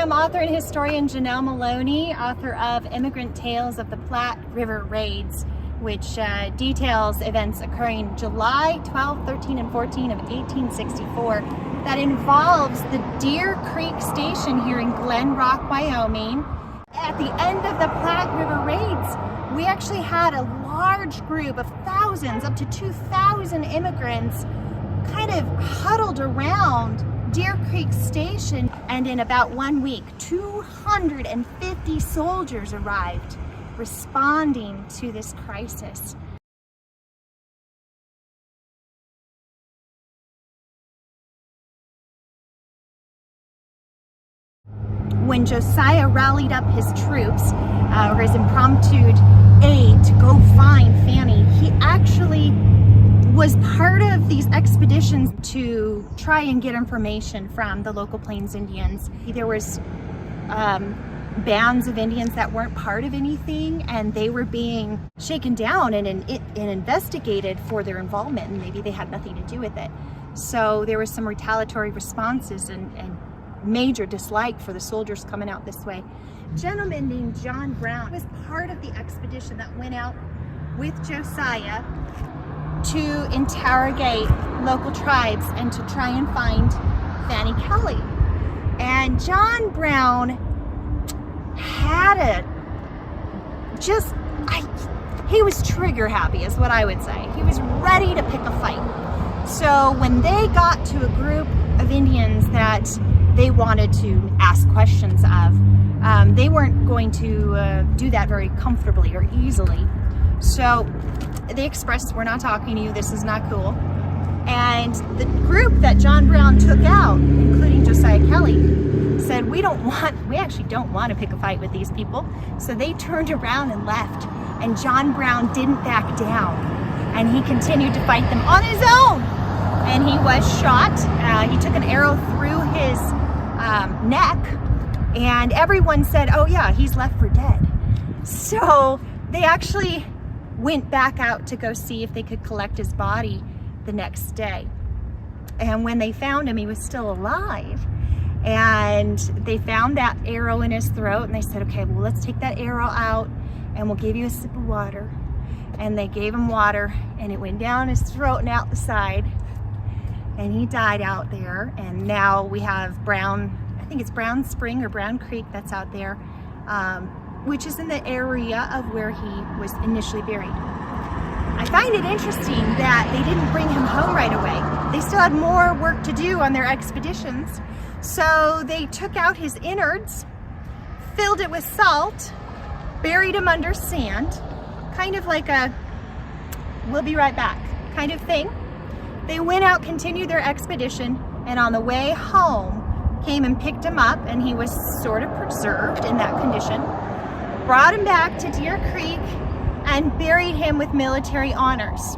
am author and historian Janelle Molony, author of Immigrant Tales of the Platte River Raids, which details events occurring July 12, 13, and 14 of 1864 that involves the Deer Creek Station here in Glen Rock, Wyoming. At the end of the Platte River Raids, we actually had a large group of thousands, up to 2,000 immigrants kind of huddled around Deer Creek Station, and in about 1 week, 250 soldiers arrived responding to this crisis. When Josiah rallied up his troops, or his impromptu aid to go find Fanny, he actually was part of these expeditions to try and get information from the local Plains Indians. There was bands of Indians that weren't part of anything, and they were being shaken down and investigated for their involvement, and maybe they had nothing to do with it. So there was some retaliatory responses and major dislike for the soldiers coming out this way. A gentleman named John Brown was part of the expedition that went out with Josiah to interrogate local tribes and to try and find Fanny Kelly. And John Brown had he was trigger happy is what I would say. He was ready to pick a fight. So when they got to a group of Indians that they wanted to ask questions of, they weren't going to do that very comfortably or easily. So they expressed, we're not talking to you, this is not cool. And the group that John Brown took out, including Josiah Kelly, said, we actually don't want to pick a fight with these people. So they turned around and left. And John Brown didn't back down. And he continued to fight them on his own. And he was shot. He took an arrow through his neck. And everyone said, oh yeah, he's left for dead. So they actually went back out to go see if they could collect his body the next day. And when they found him, he was still alive. And they found that arrow in his throat, and they said, okay, well, let's take that arrow out and we'll give you a sip of water. And they gave him water, and it went down his throat and out the side. And he died out there. And now we have I think it's Brown Spring or Brown Creek that's out there, which is in the area of where he was initially buried. I find it interesting that they didn't bring him home right away. They still had more work to do on their expeditions. So they took out his innards, filled it with salt, buried him under sand, kind of like a we'll be right back kind of thing. They went out, continued their expedition, and on the way home, came and picked him up, and he was sort of preserved in that condition, brought him back to Deer Creek, and buried him with military honors.